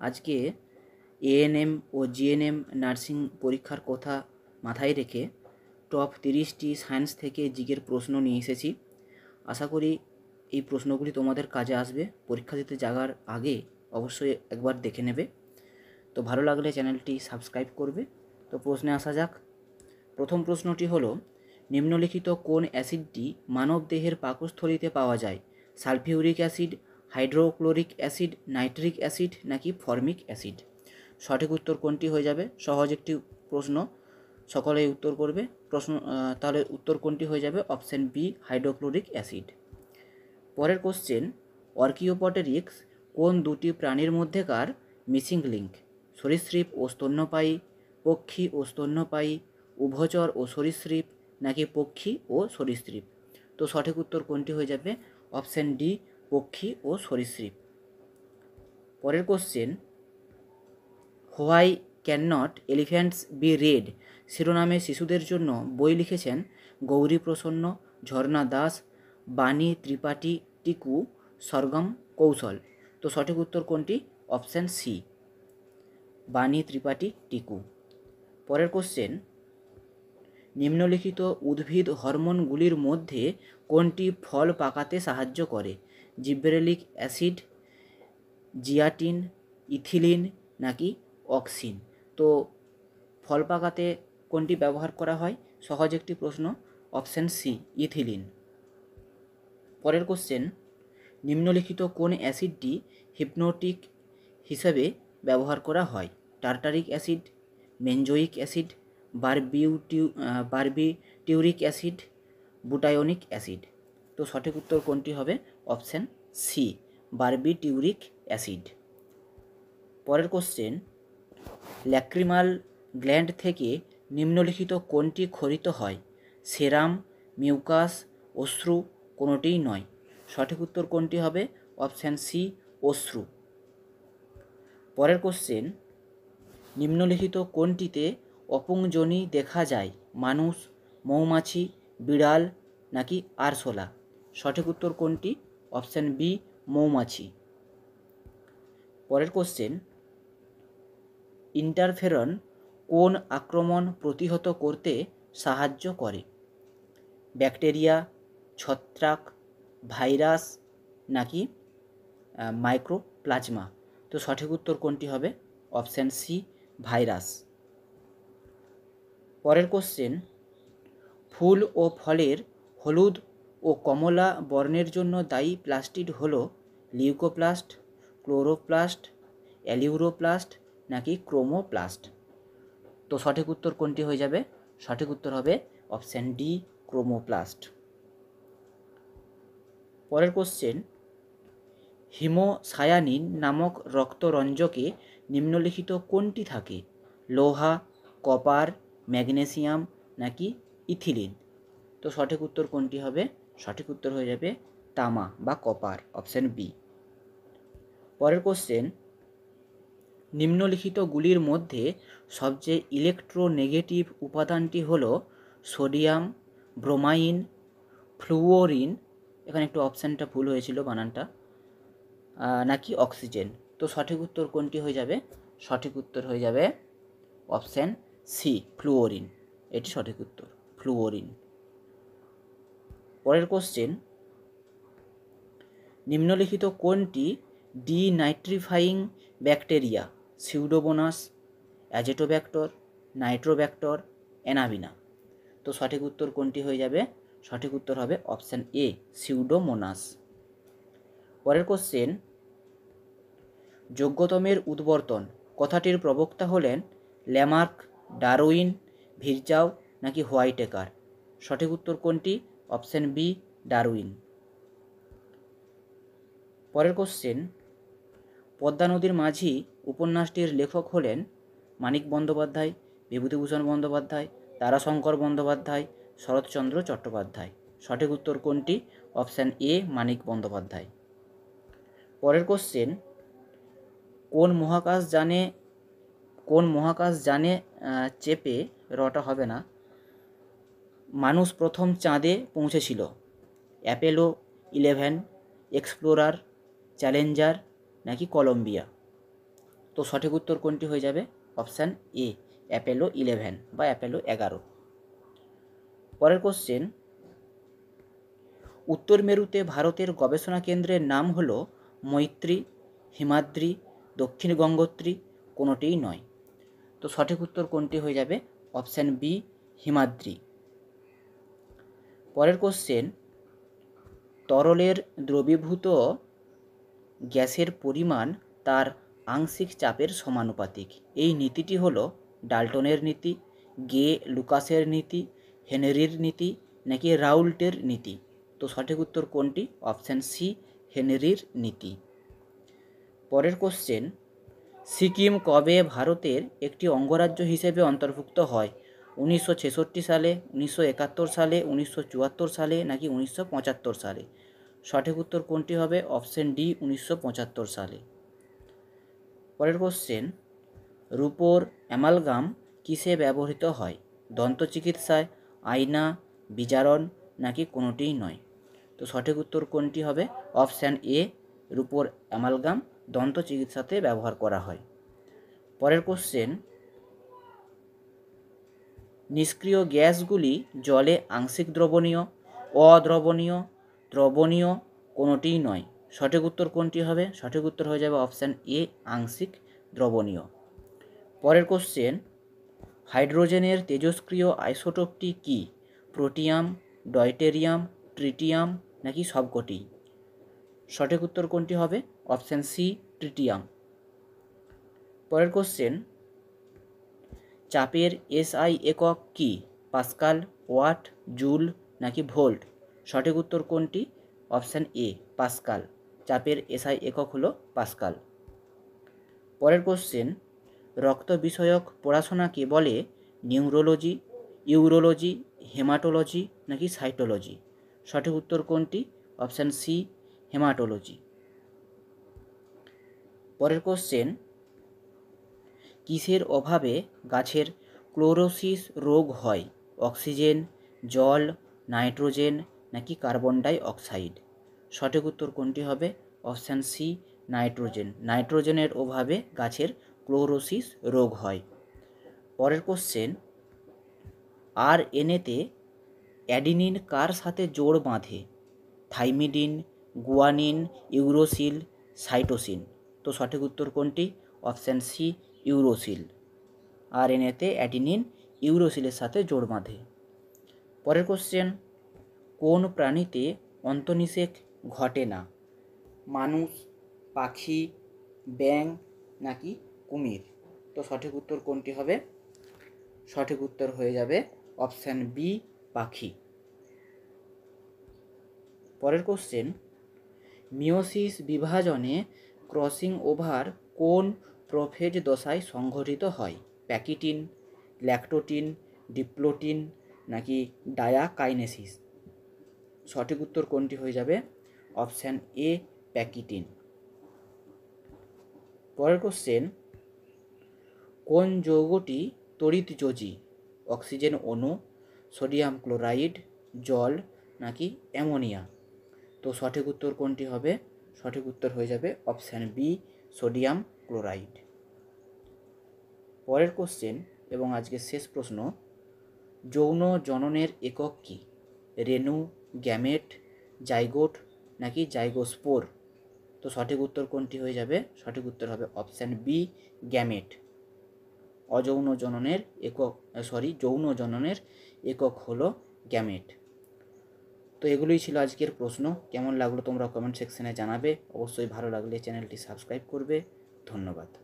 আজকে এএনএম ও GNM nursing পরীক্ষার কথা মাথায় রেখে টপ 30টি সায়েন্স থেকে জিকের প্রশ্ন নিয়ে এসেছি। আশা করি এই প্রশ্নগুলি তোমাদের কাজে আসবে। পরীক্ষা দিতে যাওয়ার আগে অবশ্যই একবার দেখে নেবে। তো ভালো লাগলে চ্যানেলটি সাবস্ক্রাইব করবে। তো প্রশ্নে আসা যাক। প্রথম প্রশ্নটি হলো, নিম্নলিখিত কোন অ্যাসিডটি মানবদেহের পাকস্থলীতে পাওয়া যায়? Sulphuric acid, hydrochloric acid, nitric acid নাকি ফর্মিক অ্যাসিড? সঠিক উত্তর কোনটি হয়ে যাবে? সহজ একটি প্রশ্ন, সকলেই উত্তর করবে। তাহলে উত্তর কোনটি হয়ে যাবে? Option B, hydrochloric acid. পরের কোশ্চেন, অর্কিওপটেরিক্স কোন দুটি প্রাণীর মধ্যেকার মিসিং লিঙ্ক? সরীসৃপ ও স্তন্যপায়ী, পক্ষী ও স্তন্যপায়ী, উভচর ও সরীসৃপ নাকি পক্ষী ও সরীসৃপ? তো সঠিক উত্তর কোনটি হয়ে যাবে? অপশান ডি, পক্ষী ও সরীসৃপ। পরের question, why can not elephants be red শিরোনামে শিশুদের জন্য বই লিখেছেন গৌরী প্রসন্ন, ঝর্ণা দাস, বাণী ত্রিপাঠী টিকু, সরগম কৌশল? তো সঠিক উত্তর কোনটি? অপশান সি, বাণী ত্রিপাঠী টিকু। পরের কোশ্চেন, নিম্নলিখিত উদ্ভিদ হরমোনগুলির মধ্যে কোনটি ফল পাকাতে সাহায্য করে? জিব্রেলিক অ্যাসিড, জিয়াটিন, ইথিলিন নাকি অক্সিন? তো ফল পাকাতে কোনটি ব্যবহার করা হয়? সহজ একটি প্রশ্ন, অপশান সি, ইথিলিন। পরের কোশ্চেন, নিম্নলিখিত কোন অ্যাসিডটি হিপনোটিক হিসেবে ব্যবহার করা হয়? Tartaric acid, benzoic acid, barbituric acid, butanoic acid? তো সঠিক উত্তর কোনটি হবে? Option C, barbituric acid. পরের কোশ্চেন, ল্যাক্রিমাল গ্ল্যান্ড থেকে নিম্নলিখিত কোনটি ক্ষরিত হয়? সেরাম, মিউকাস, অশ্রু কোনোটিই নয়। সঠিক উত্তর কোনটি হবে? অপশান সি, অশ্রু। পরের কোশ্চেন, নিম্নলিখিত কোনটিতে অপুংজনি দেখা যায়? মানুষ, মৌমাছি, বিড়াল নাকি আরশোলা? সঠিক উত্তর কোনটি? অপশান বি, মৌমাছি। পরের কোশ্চেন, ইন্টারফেরন কোন আক্রমণ প্রতিহত করতে সাহায্য করে? ব্যাকটেরিয়া, ছত্রাক, ভাইরাস নাকি মাইক্রোপ্লাজমা? তো সঠিক উত্তর কোনটি হবে? Option C, virus. পরের কোশ্চেন, ফুল ও ফলের হলুদ ও কমলা বর্ণের জন্য দায়ী প্লাস্টিড হল লিউকোপ্লাস্ট, ক্লোরোপ্লাস্ট, অ্যালিউরোপ্লাস্ট নাকি ক্রোমোপ্লাস্ট? তো সঠিক উত্তর কোনটি হয়ে যাবে? সঠিক উত্তর হবে অপশান ডি, ক্রোমোপ্লাস্ট। পরের কোশ্চেন, হিমোসায়ানিন নামক রক্তরঞ্জকে নিম্নলিখিত কোনটি থাকে? লোহা, কপার, ম্যাগনেসিয়াম নাকি ইথিলিন? তো সঠিক উত্তর কোনটি হবে? সঠিক উত্তর হয়ে যাবে তামা বা কপার, অপশান বি। পরের কোশ্চেন, নিম্নলিখিতগুলির মধ্যে সবচেয়ে ইলেকট্রোনেগেটিভ উপাদানটি হল সোডিয়াম, ব্রোমাইন, ফ্লুওরিন, এখানে একটু অপশানটা ভুল হয়েছিল বানানটা, নাকি অক্সিজেন? তো সঠিক উত্তর কোনটি হয়ে যাবে? সঠিক উত্তর হয়ে যাবে অপশান সি, ফ্লুওরিন। এটি সঠিক উত্তর, ফ্লুওরিন। পরের কোশ্চেন, নিম্নলিখিত কোনটি denitrifying bacteria? Pseudomonas, Azotobacter, Nitrobacter, Anabaena? তো সঠিক উত্তর কোনটি হয়ে যাবে? সঠিক উত্তর হবে অপশান এ, সিউডোমোনাস। পরের কোশ্চেন, যোগ্যতমের উদ্বর্তন কথাটির প্রবক্তা হলেন ল্যামার্ক, ডারউইন, ভিরচাও নাকি হোয়াইটেকার? সঠিক উত্তর কোনটি? Option B, Darwin. পরের কোশ্চেন, পদ্মা নদীর মাঝি উপন্যাসটির লেখক হলেন মানিক বন্দ্যোপাধ্যায়, বিভূতিভূষণ বন্দ্যোপাধ্যায়, তারাশঙ্কর বন্দ্যোপাধ্যায়, শরৎচন্দ্র চট্টোপাধ্যায়? সঠিক উত্তর কোনটি? অপশান এ, মানিক বন্দ্যোপাধ্যায়। পরের কোশ্চেন, কোন মহাকাশ যানে চেপে, রটা হবে না, মানুষ প্রথম চাঁদে পৌঁছেছিল? অ্যাপোলো 11, এক্সপ্লোরার, চ্যালেঞ্জার নাকি কলম্বিয়া? তো সঠিক উত্তর কোনটি হয়ে যাবে? অপশান এ, অ্যাপোলো 11 বা অ্যাপোলো 11। পরের কোশ্চেন, উত্তর মেরুতে ভারতের গবেষণা কেন্দ্রের নাম হলো মৈত্রী, হিমাদ্রি, দক্ষিণ গঙ্গোত্রী, কোনোটিই নয়। তো সঠিক উত্তর কোনটি হয়ে যাবে? Option B, Himadri. পরের কোশ্চেন, তরলের দ্রবীভূত গ্যাসের পরিমাণ তার আংশিক চাপের সমানুপাতিক। এই নীতিটি হলো ডাল্টনের নীতি, গে লুকাসের নীতি, হেনরির নীতি, নাকি রাউল্টের নীতি। তো সঠিক উত্তর কোনটি? অপশান সি, হেনরির নীতি। পরের কোশ্চেন, সিকিম কবে ভারতের একটি অঙ্গরাজ্য হিসেবে অন্তর্ভুক্ত হয়? 1966 সালে, 1971 সালে, 1974 সালে, নাকি 1975 সালে? সঠিক উত্তর কোনটি হবে? অপশান ডি, 1975 সালে। পরের কোশ্চেন, রূপোর অ্যামালগাম কিসে ব্যবহৃত হয়? দন্ত চিকিৎসায়, আয়না, বিজারণ, নাকি কোনোটিই নয়? তো সঠিক উত্তর কোনটি হবে? অপশান এ, রূপোর অ্যামালগাম দন্ত চিকিৎসাতে ব্যবহার করা হয়। পরের কোশ্চেন, নিষ্ক্রিয় গ্যাসগুলি জলে আংশিক দ্রবণীয়, অদ্রবণীয়, দ্রবণীয়, কোনোটিই নয়। সঠিক উত্তর কোনটি হবে? সঠিক উত্তর হয়ে যাবে অপশান এ, আংশিক দ্রবণীয়। পরের কোশ্চেন, হাইড্রোজেনের তেজস্ক্রিয় আইসোটোপটি কি? প্রোটিয়াম, ডয়টেরিয়াম, ট্রিটিয়াম, নাকি সবকটি? সঠিক উত্তর কোনটি হবে? Option C, tritium. পরের কোশ্চেন, চাপের এসআই একক কি? পাস্কাল, ওয়াট, জুল, নাকি ভোল্ট? সঠিক উত্তর কোনটি? Option A, pascal. চাপের এসআই একক হলো পাস্কাল। পরের কোশ্চেন, রক্ত বিষয়ক পড়াশোনাকে বলে নিউরোলজি, ইউরোলজি, হেমাটোলজি, নাকি সাইটোলজি? সঠিক উত্তর কোনটি? Option C, haematology. পরের কোশ্চেন, কিসের অভাবে গাছের ক্লোরোসিস রোগ হয়? অক্সিজেন, জল, নাইট্রোজেন, নাকি কার্বন ডাই অক্সাইড? সঠিক উত্তর কোনটি হবে? Option C, nitrogen. নাইট্রোজেনের অভাবে গাছের ক্লোরোসিস রোগ হয়। পরের কোশ্চেন, আরএনএতে অ্যাডিনিন কার সাথে জোড় বাঁধে? Thymidine, guanine, uracil, cytosine? তো সঠিক উত্তর কোনটি? Option C, uracil. আরএনএতে অ্যাডিনিন ইউরোসিলের সাথে জোড় বাঁধে। পরের কোশ্চেন, কোন প্রাণীতে অন্তঃনিষেক ঘটে না? মানুষ, পাখি, ব্যাঙ, নাকি কুমির? তো সঠিক উত্তর কোনটি হবে? সঠিক উত্তর হয়ে যাবে অপশান বি, পাখি। পরের কোশ্চেন, মিওসিস বিভাজনে ক্রসিং ওভার কোন প্রোফেজ দশায় সংঘটিত হয়? প্যাকিটিন, ল্যাকটোটিন, ডিপ্লোটিন, নাকি ডায়াকাইনেসিস? সঠিক উত্তর কোনটি হয়ে যাবে? Option A, pachytene. পরের কোশ্চেন, কোন যৌগটি তড়িৎযোজী? অক্সিজেন অণু, সোডিয়াম ক্লোরাইড, জল, নাকি অ্যামোনিয়া? তো সঠিক উত্তর কোনটি হবে? সঠিক উত্তর হয়ে যাবে অপশান বি, সোডিয়াম ক্লোরাইড। পরের কোশ্চেন এবং আজকের শেষ প্রশ্ন, যৌন জননের একক কি? রেণু, গ্যামেট, জাইগোট, নাকি জাইগোস্পোর? তো সঠিক উত্তর কোনটি হয়ে যাবে? সঠিক উত্তর হবে অপশান বি, গ্যামেট। যৌন জননের একক হলো গ্যামেট। তো এগুলোই ছিল আজকের প্রশ্ন। কেমন লাগলো তোমরা কমেন্ট সেকশনে জানাবে। অবশ্যই ভালো লাগলে চ্যানেলটি সাবস্ক্রাইব করবে। ধন্যবাদ।